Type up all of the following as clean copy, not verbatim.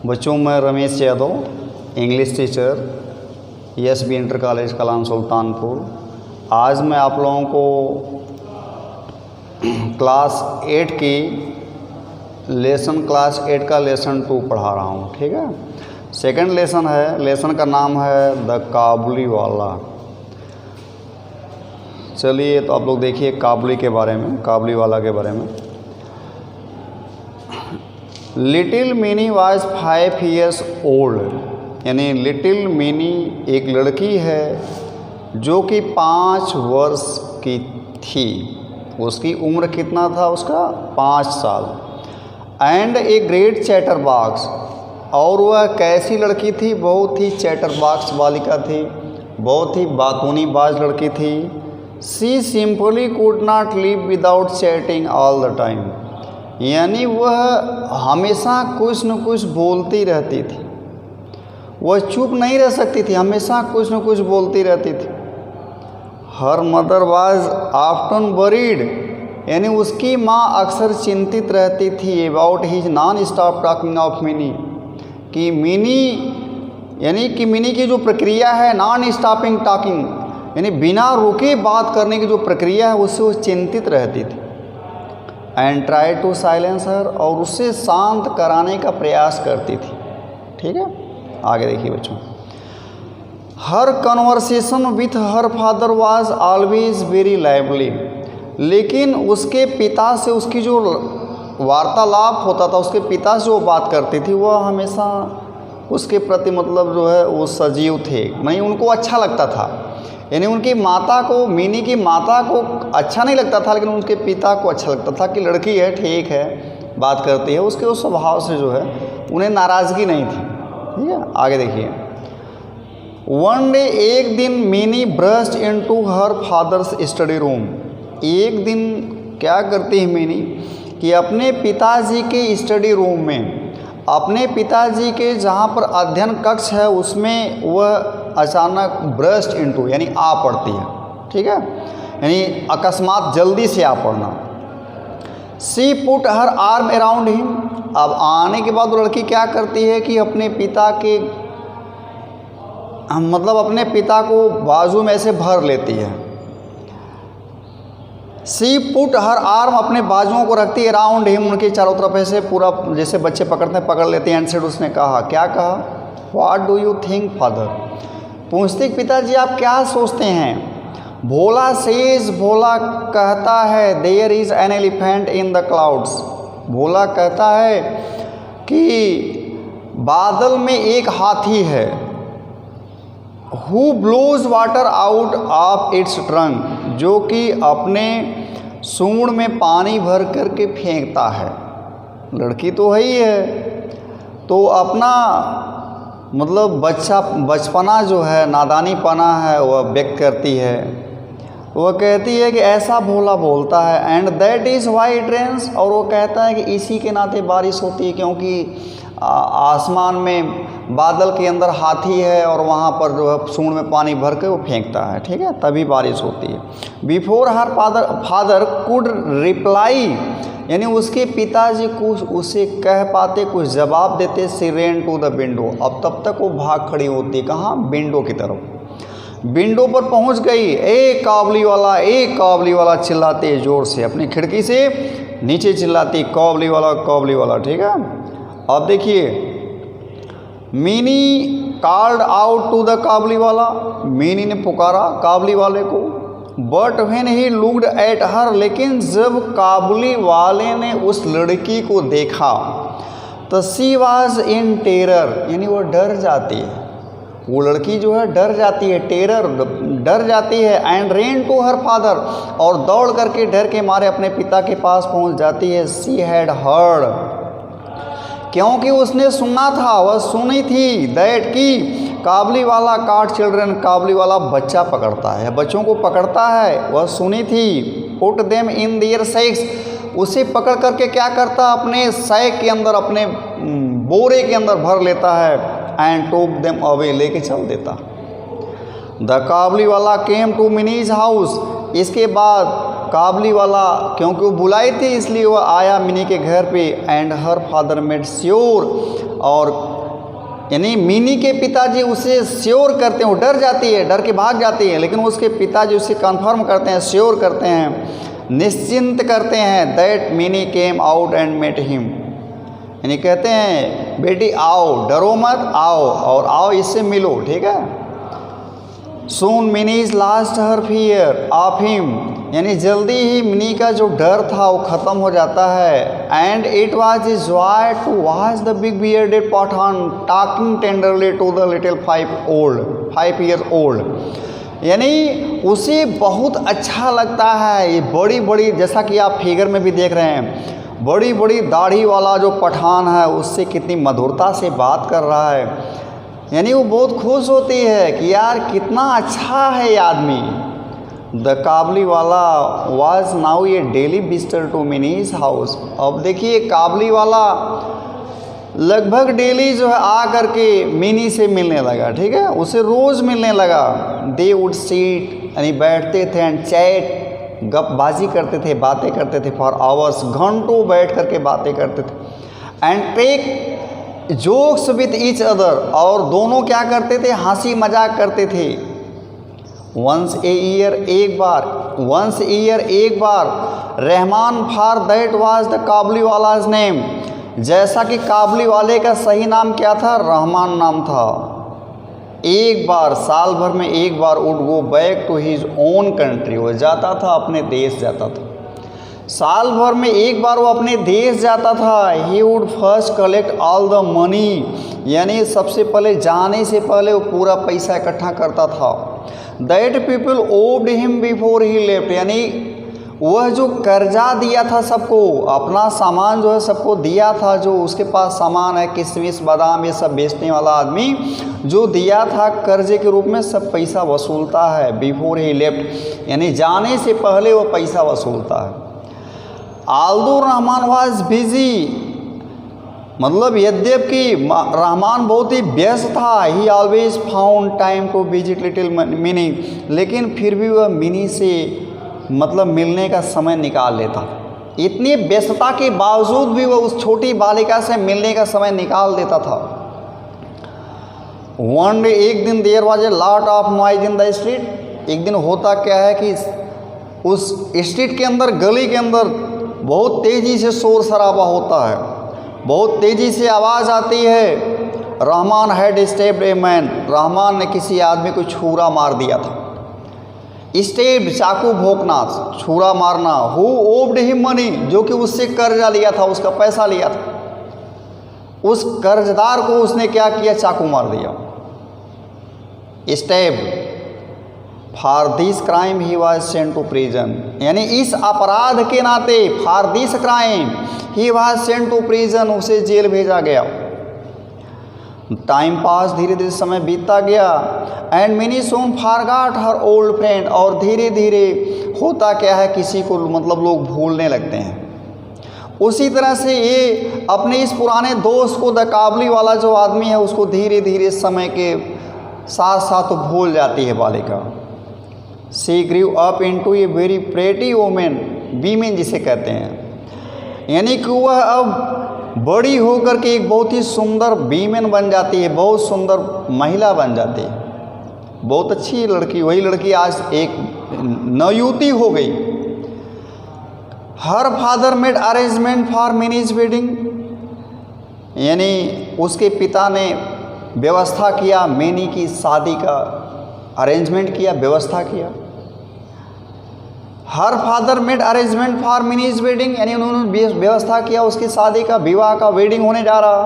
बच्चों, मैं Ramesh Yadav, English teacher, SB inter college Kalam Sultanpur. आज मैं आप लोगों को क्लास 8 की क्लास 8 का लेसन 2 पढ़ा रहा हूँ। ठीक है, सेकंड लेसन है। लेसन का नाम है द काबुली वाला। चलिए, तो आप लोग देखिए काबुली के बारे में, काबुली वाला के बारे में। Little mini was 5 years old, यानी लिटिल मिनी एक लड़की है जो कि 5 वर्ष की थी। उसकी उम्र कितना था? उसका 5 साल। And a great chatter box, और वह कैसी लड़की थी? बहुत ही चैटर बॉक्स बालिका थी, बहुत ही बातूनी बाज लड़की थी। She simply could not live without chatting all the time, यानी वह हमेशा कुछ न कुछ बोलती रहती थी। वह चुप नहीं रह सकती थी, हमेशा कुछ न कुछ बोलती रहती थी। Her mother was often worried, यानी उसकी माँ अक्सर चिंतित रहती थी about his non stop talking of mini, कि मिनी यानी कि मिनी की जो प्रक्रिया है नॉन स्टॉपिंग टॉकिंग, यानी बिना रुके बात करने की जो प्रक्रिया है उससे वो चिंतित रहती थी। एंड ट्राई टू साइलेंस हर, और उससे शांत कराने का प्रयास करती थी। ठीक है, आगे देखिए बच्चों। हर conversation with her father was always very lively, लेकिन उसके पिता से उसकी जो वार्तालाप होता था, उसके पिता से वो बात करती थी, वह हमेशा उसके प्रति मतलब जो है वो सजीव थे, नहीं उनको अच्छा लगता था। यानी उनकी माता को, मिनी की माता को अच्छा नहीं लगता था, लेकिन उनके पिता को अच्छा लगता था कि लड़की है, ठीक है, बात करती है। उसके उस स्वभाव से जो है उन्हें नाराज़गी नहीं थी। ठीक है, आगे देखिए। वन डे, एक दिन mini burst into her father's study room. एक दिन क्या करती है मिनी कि अपने पिताजी के स्टडी रूम में, अपने पिताजी के जहाँ पर अध्ययन कक्ष है उसमें वह अचानक ब्रस्ट इनटू यानी आ पड़ती है। ठीक है, यानी अकस्मात जल्दी से आ पड़ना। She put her arm around him, अब आने के बाद वो लड़की क्या करती है कि अपने पिता के मतलब अपने पिता को बाजू में ऐसे भर लेती है। सी पुट हर आर्म, अपने बाजुओं को रखती है अराउंड हिम, उनके चारों तरफ ऐसे पूरा, जैसे बच्चे पकड़ते हैं पकड़ लेते हैं। एंड सेड, उसने कहा, क्या कहा? What do you think father, पूछते पिताजी आप क्या सोचते हैं? भोला सेज, भोला कहता है, there is an elephant in the clouds, Bhola कहता है कि बादल में एक हाथी है। Who blows water out of its trunk, जो कि अपने सूंड में पानी भर करके फेंकता है। लड़की तो है ही है, तो अपना मतलब बचपना जो है, नादानीपना है, वह व्यक्त करती है। वह कहती है कि ऐसा भोला बोलता है। And that is why it rains, और वो कहता है कि इसी के नाते बारिश होती है, क्योंकि आसमान में बादल के अंदर हाथी है और वहाँ पर जो है सूंड में पानी भर के वो फेंकता है। ठीक है, तभी बारिश होती है। Before her father could reply, यानी उसके पिताजी कुछ उसे कह पाते, कुछ जवाब देते, सी रेन टू द विंडो, अब तब तक वो भाग खड़ी होती, कहाँ? विंडो की तरफ। विंडो पर पहुंच गई। ए काबुली वाला, ए काबुली वाला चिल्लाती है जोर से, अपनी खिड़की से नीचे चिल्लाती, काबुली वाला, काबुली वाला। ठीक है, अब देखिए, Mini called out to the Kabuliwala, Mini ने पुकारा काबुली वाले को। But when he looked at her, लेकिन जब काबुली वाले ने उस लड़की को देखा तो सी वाज इन टेरर, यानी वो डर जाती है। वो लड़की जो है डर जाती है, टेरर, डर जाती है। And ran to her father, और दौड़ करके डर के मारे अपने पिता के पास पहुंच जाती है। सी हैड हर्ड, क्योंकि उसने सुना था, वह सुनी थी, दैट की काबुली वाला काट चिल्ड्रन, काबुली वाला बच्चा पकड़ता है, बच्चों को पकड़ता है, वह सुनी थी। पुट देम इन देयर सैक्स, उसे पकड़ करके क्या करता? अपने सैक के अंदर, अपने बोरे के अंदर भर लेता है। एंड टोक देम अवे, लेके चल देता। द काबुली वाला केम टू मिनीज हाउस, इसके बाद काबुली वाला, क्योंकि वो बुलाई थी इसलिए वह आया मिनी के घर पे। And her father made sure, और यानी मिनी के पिताजी उसे श्योर करते हैं, वो डर जाती है, डर के भाग जाती है, लेकिन उसके पिताजी उसे कंफर्म करते हैं, श्योर करते हैं, निश्चिंत करते हैं that Mini came out and met him. यानी कहते हैं बेटी आओ, डरो मत, आओ और आओ इससे मिलो, ठीक है। Soon Minnie's lost her fear of him, यानी जल्दी ही मिनी का जो डर था वो ख़त्म हो जाता है। And it was his joy to watch the big bearded Pathan talking tenderly to the little 5 years old, यानी उसे बहुत अच्छा लगता है ये बड़ी बड़ी, जैसा कि आप फिगर में भी देख रहे हैं, बड़ी बड़ी दाढ़ी वाला जो पठान है उससे कितनी मधुरता से बात कर रहा है। यानी वो बहुत खुश होती है कि यार कितना अच्छा है ये आदमी। The Kabuliwala was now a daily visitor to Mini's house. अब देखिए काबली वाला लगभग डेली जो है आ करके मिनी से मिलने लगा, ठीक है, उसे रोज़ मिलने लगा। दे वुड सीट, यानी बैठते थे, एंड चैट, गपबाजी करते थे, बातें करते थे, फॉर आवर्स, घंटों बैठ करके बातें करते थे। And take jokes with each other, और दोनों क्या करते थे, हंसी मजाक करते थे। वंस ईयर एक बार, Rahman for that was the Kabuliwala's name, जैसा कि काबली वाले का सही नाम क्या था, रहमान नाम था। एक बार, साल भर में एक बार, would go back to his own country, वो जाता था, अपने देश जाता था। साल भर में एक बार वो अपने देश जाता था। He would first collect all the money, यानी सबसे पहले, जाने से पहले वो पूरा पैसा इकट्ठा करता था। That people owed him before he left, यानी वह जो कर्जा दिया था सबको, अपना सामान जो है सबको दिया था, जो उसके पास सामान है, किशमिश बादाम ये सब बेचने वाला आदमी जो दिया था कर्जे के रूप में, सब पैसा वसूलता है। बिफोर ही लेफ्ट, यानी जाने से पहले वो पैसा वसूलता है। आल्दो रहमान वाज बिजी, मतलब यद्यपि रहमान बहुत ही व्यस्त था। He always found time to visit little Mini, लेकिन फिर भी वह मिनी से मतलब मिलने का समय निकाल लेता। इतनी व्यस्तता के बावजूद भी वह उस छोटी बालिका से मिलने का समय निकाल देता था। वन डे, एक दिन, there was a lot of noise in the street. एक दिन होता क्या है कि उस स्ट्रीट के अंदर, गली के अंदर बहुत तेज़ी से शोर शराबा होता है, बहुत तेज़ी से आवाज़ आती है। Rahman had stepped a man, Rahman ने किसी आदमी को छुरा मार दिया था। स्टेप, चाकू भोंकना, छुरा मारना। हु ओव्ड हिम मनी, जो कि उससे कर्जा लिया था, उसका पैसा लिया था, उस कर्जदार को उसने क्या किया, चाकू मार दिया। Step, for this crime he was sent to prison, यानी इस अपराध के नाते, for this crime he was sent to prison, उसे जेल भेजा गया। टाइम पास, धीरे धीरे समय बीतता गया। And Mini soon forgot her old friend, और धीरे धीरे होता क्या है, किसी को मतलब लोग भूलने लगते हैं। उसी तरह से ये अपने इस पुराने दोस्त को, द काबली वाला जो आदमी है, उसको धीरे धीरे समय के साथ साथ तो भूल जाती है बालिका। She grew up into a very pretty women, women जिसे कहते हैं, यानी कि वह अब बड़ी होकर के एक बहुत ही सुंदर वीमेन बन जाती है, बहुत सुंदर महिला बन जाती है, बहुत अच्छी लड़की। वही लड़की आज एक नवयुवती हो गई। Her father made arrangement for minis wedding, यानी उसके पिता ने व्यवस्था किया, मिनी की शादी का अरेंजमेंट किया, व्यवस्था किया। Her father made arrangement for minis wedding, यानी उन्होंने व्यवस्था किया उसकी शादी का, विवाह का, वेडिंग होने जा रहा।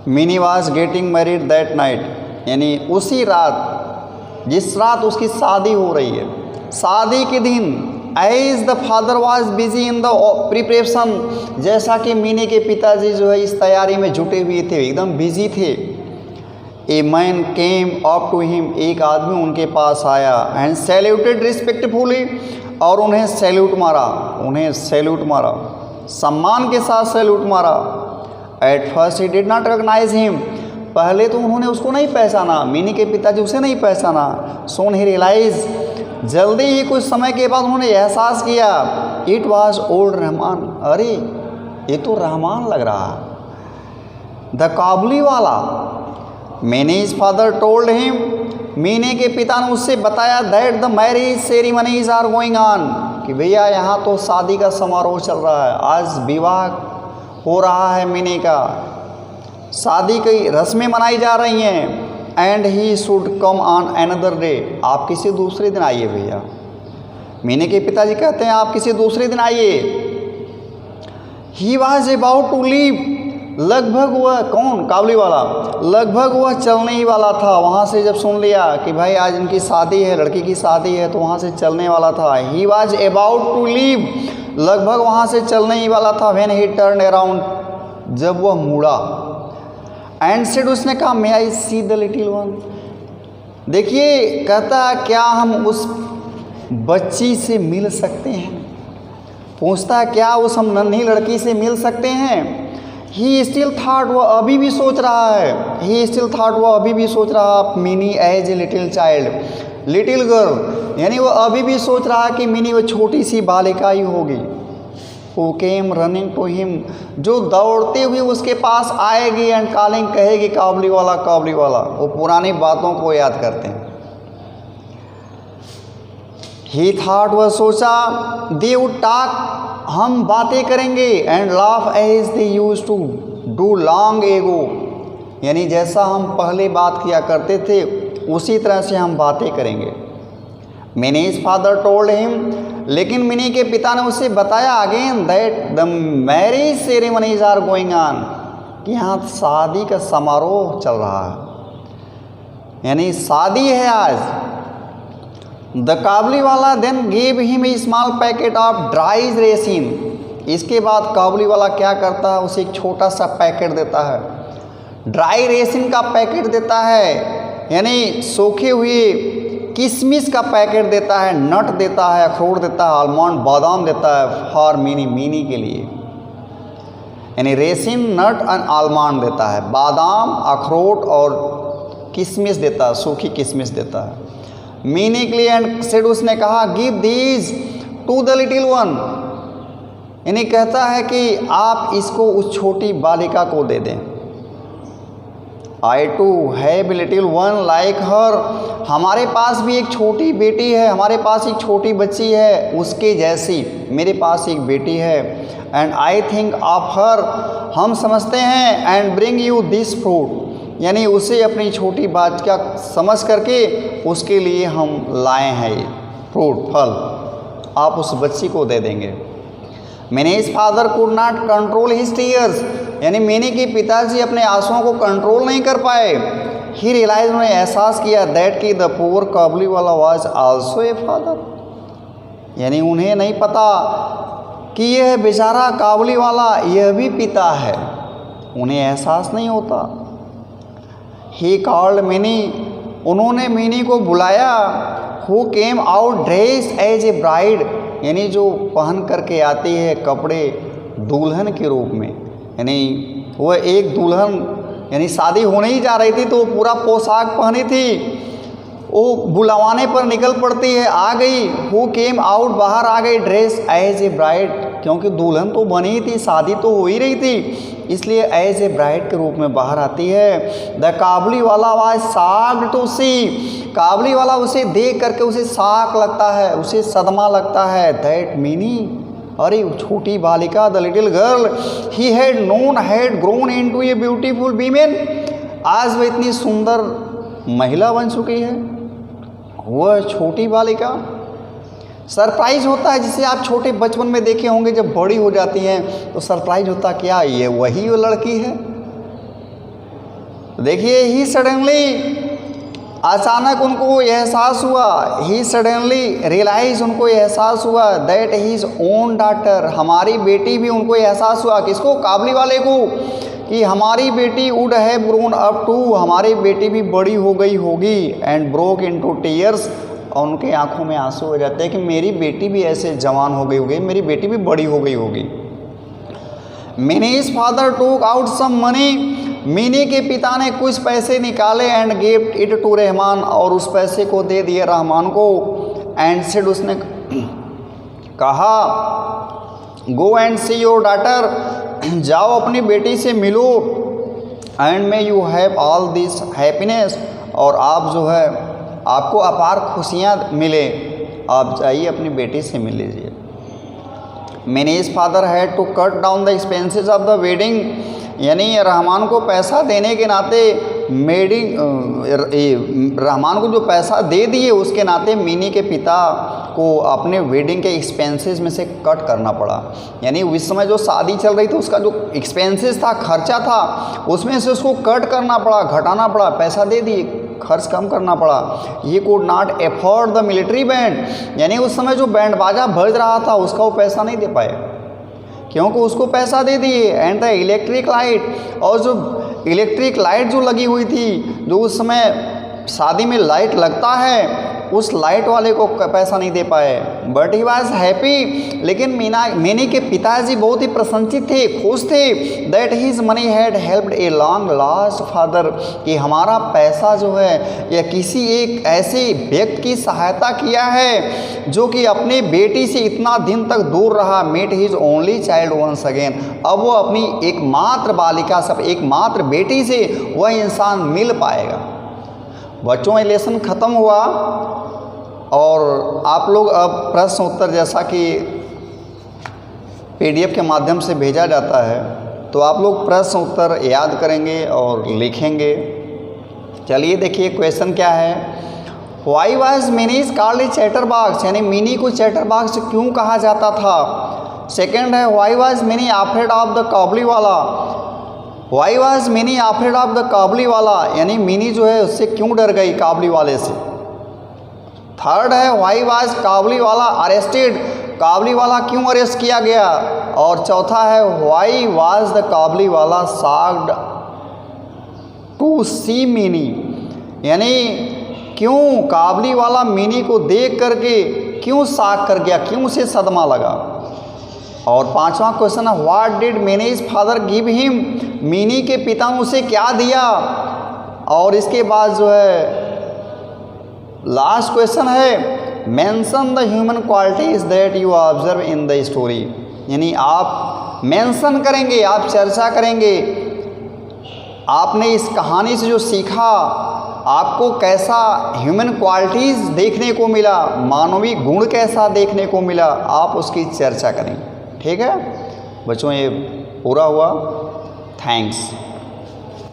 Mini was getting married that night, यानी उसी रात, जिस रात उसकी शादी हो रही है, शादी के दिन, as the father was busy in the preparation, जैसा कि मिनी के पिताजी जो है इस तैयारी में जुटे हुए थे, एकदम बिजी थे। A man came up to him, एक आदमी उनके पास आया। एंड सैल्यूटेड रिस्पेक्टफुली, और उन्हें सैल्यूट मारा, सम्मान के साथ सैल्यूट मारा। At first he did not recognise him, पहले तो उन्होंने उसको नहीं पहचाना, मिनी के पिताजी उसे नहीं पहचाना। सोन ही रियलाइज, जल्दी ही कुछ समय के बाद उन्होंने एहसास किया, इट वाज ओल्ड रहमान, अरे ये तो रहमान लग रहा। The Kabuliwala, Mini's father told him, Mini के पिता ने उससे बताया that the marriage ceremonies are going on, कि भैया यहाँ तो शादी का समारोह चल रहा है, आज विवाह हो रहा है मीने का, शादी की रस्में मनाई जा रही हैं। And he should come on another day, आप किसी दूसरे दिन आइए भैया। मीने के पिताजी कहते हैं आप किसी दूसरे दिन आइए। He was about to leave, लगभग वह, कौन, काबुली वाला, लगभग वह चलने ही वाला था। वहाँ से जब सुन लिया कि भाई आज इनकी शादी है, लड़की की शादी है, तो वहाँ से चलने वाला था। He was about to leave, लगभग वहाँ से चलने ही वाला था। व्हेन ही टर्न अराउंड, जब वह मुड़ा। एंड सेड, उसने कहा मे आई सी द लिटिल वन, देखिए कहता क्या हम उस बच्ची से मिल सकते हैं, पूछता क्या उस हम नन्ही लड़की से मिल सकते हैं। ही स्टिल थाट, वह अभी भी सोच रहा है, ही स्टिल थाट, वह अभी भी सोच रहा, Mini as a little child, little girl, यानी वह अभी भी सोच रहा कि मिनी वह छोटी सी बालिका ही होगी। Who came running to him, जो दौड़ते हुए उसके पास आएगी, एंड कॉलिंग, कहेगी काबुली वाला, काबुली वाला। वो पुरानी बातों को याद करते हैं। ही थाट, वह सोचा, दे वुड टॉक, हम बातें करेंगे, and laugh as they used to do long ago, यानी जैसा हम पहले बात किया करते थे उसी तरह से हम बातें करेंगे। मिनीज फादर टोल्ड हिम, लेकिन मिनी के पिता ने उसे बताया again that the marriage ceremonies are going on, कि यहाँ शादी का समारोह चल रहा है, यानी शादी है आज। The Kabuliwala then gave him a small packet of dried raisins, इसके बाद काबुली वाला क्या करता है, उसे एक छोटा सा पैकेट देता है, ड्राई रेसिन का पैकेट देता है, यानी सूखे हुए किशमिश का पैकेट देता है, नट देता है, अखरोट देता है, आलमंड, बादाम देता है, फॉर मिनी, मिनी के लिए, यानी रेसिन, नट एंड आलमंड देता है, बादाम, अखरोट और किशमिश देता है, सूखी किशमिश देता है मीनी के लिए। एंड सेड, उसने कहा give these two the little one, यानी कहता है कि आप इसको उस छोटी बालिका को दे दें। I too have little one like her, हमारे पास भी एक छोटी बेटी है, हमारे पास एक छोटी बच्ची है उसके जैसी, मेरे पास एक बेटी है। And I think of her, हम समझते हैं, and bring you this fruit, यानी उसे अपनी छोटी बात का समझ करके उसके लिए हम लाए हैं ये फ्रूट, फल, आप उस बच्ची को दे देंगे। Minis father could not control his tears, यानी मिनी के पिताजी अपने आंसुओं को कंट्रोल नहीं कर पाए। ही रियलाइज, उन्होंने एहसास किया दैट कि द पुअर काबुली वाला वाज आल्सो ए फादर, यानी उन्हें नहीं पता कि यह बेचारा काबुली वाला यह भी पिता है, उन्हें एहसास नहीं होता। ही कॉल्ड मिनी, उन्होंने मिनी को बुलाया। Who came out dress as a bride, यानी जो पहन करके आती है कपड़े दुल्हन के रूप में, यानी वह एक दुल्हन, यानी शादी होने ही जा रही थी तो वो पूरा पोशाक पहनी थी, वो बुलवाने पर निकल पड़ती है, आ गई। हु केम आउट, बाहर आ गई, ड्रेस एज ए ब्राइड, क्योंकि दुल्हन तो बनी ही थी, शादी तो हो ही रही थी, इसलिए एज ए ब्राइड के रूप में बाहर आती है। द काबुली वाला वाज शॉक्ड टू सी, काबुली वाला उसे देख करके उसे शॉक लगता है, उसे सदमा लगता है। दैट मिनी, अरे छोटी बालिका, the little girl he had known had grown into a beautiful women, आज वह इतनी सुंदर महिला बन चुकी है, वह छोटी बालिका। सरप्राइज होता है, जिसे आप छोटे बचपन में देखे होंगे, जब बड़ी हो जाती हैं तो सरप्राइज होता, क्या ये वही वो लड़की है। देखिए, ही सडनली, अचानक उनको एहसास हुआ, ही सडनली रियलाइज, उनको एहसास हुआ दैट हीज ओन डॉटर, हमारी बेटी भी, उनको एहसास हुआ, किसको, काबुली वाले को, कि हमारी बेटी would have grown up too, हमारी बेटी भी बड़ी हो गई होगी। एंड ब्रोक इनटू टीयर्स, और उनके आंखों में आंसू हो जाते हैं कि मेरी बेटी भी ऐसे जवान हो गई होगी, मेरी बेटी भी बड़ी हो गई होगी। Mini's father took out some money, Mini के पिता ने कुछ पैसे निकाले, and gave it to Rahman, और उस पैसे को दे दिए रहमान को। एंड सेड, उसने कहा go and see your daughter, जाओ अपनी बेटी से मिलो। And may you have all this happiness, और आप जो है आपको अपार खुशियाँ मिले। आप जाइए अपनी बेटी से मिल लीजिए। Mini's father had to cut down the expenses of the wedding, यानी रहमान को पैसा देने के नाते रहमान को जो पैसा दे दिए उसके नाते मिनी के पिता को अपने वेडिंग के एक्सपेंसेस में से कट करना पड़ा। यानी उस समय जो शादी चल रही थी उसका जो एक्सपेंसेस था, खर्चा था, उसमें से उसको कट करना पड़ा, घटाना पड़ा, पैसा दे दिए, खर्च कम करना पड़ा। ये could not afford the military band, यानी उस समय जो बैंड बाजा बज रहा था उसका वो पैसा नहीं दे पाए क्योंकि उसको पैसा दे दिए। एंड द इलेक्ट्रिक लाइट, और जो इलेक्ट्रिक लाइट जो लगी हुई थी, जो उस समय शादी में लाइट लगता है, उस लाइट वाले को पैसा नहीं दे पाए। बट ही वॉज हैप्पी, लेकिन मिनी के पिताजी बहुत ही प्रसन्नचित थे, खुश थे। That his money had helped a long lost father, कि हमारा पैसा जो है या किसी एक ऐसे व्यक्ति की सहायता किया है जो कि अपनी बेटी से इतना दिन तक दूर रहा। Met his only child once again, अब वो अपनी एकमात्र बालिका सब एकमात्र बेटी से वह इंसान मिल पाएगा। बच्चों ये लेसन ख़त्म हुआ और आप लोग अब प्रश्न उत्तर जैसा कि PDF के माध्यम से भेजा जाता है तो आप लोग प्रश्न उत्तर याद करेंगे और लिखेंगे। चलिए देखिए क्वेश्चन क्या है। Why was Mini's called a chatterbox, यानी मिनी को चैटर बॉक्स क्यों कहा जाता था। सेकंड है why was Mini afraid of the Kabuliwala, why was Mini afraid of the Kabuliwala, यानी मिनी जो है उससे क्यों डर गई, काबुली वाले से। थर्ड है वाई वाज काबुली वाला अरेस्टेड, काबुली वाला क्यों अरेस्ट किया गया। और चौथा है वाई वाज द काबुली वाला शॉक्ड टू सी मिनी, यानी क्यों काबुली वाला मिनी को देख करके क्यों शॉक कर गया, क्यों उसे सदमा लगा। और पांचवा क्वेश्चन है what did minis father give him, mini के पिता ने उसे क्या दिया। और इसके बाद जो है लास्ट क्वेश्चन है mention the human qualities that you observe in the story, यानी आप मेंशन करेंगे, आप चर्चा करेंगे, आपने इस कहानी से जो सीखा, आपको कैसा ह्यूमन क्वालिटीज़ देखने को मिला, मानवीय गुण कैसा देखने को मिला, आप उसकी चर्चा करें। ठीक है बच्चों, ये पूरा हुआ। थैंक्स।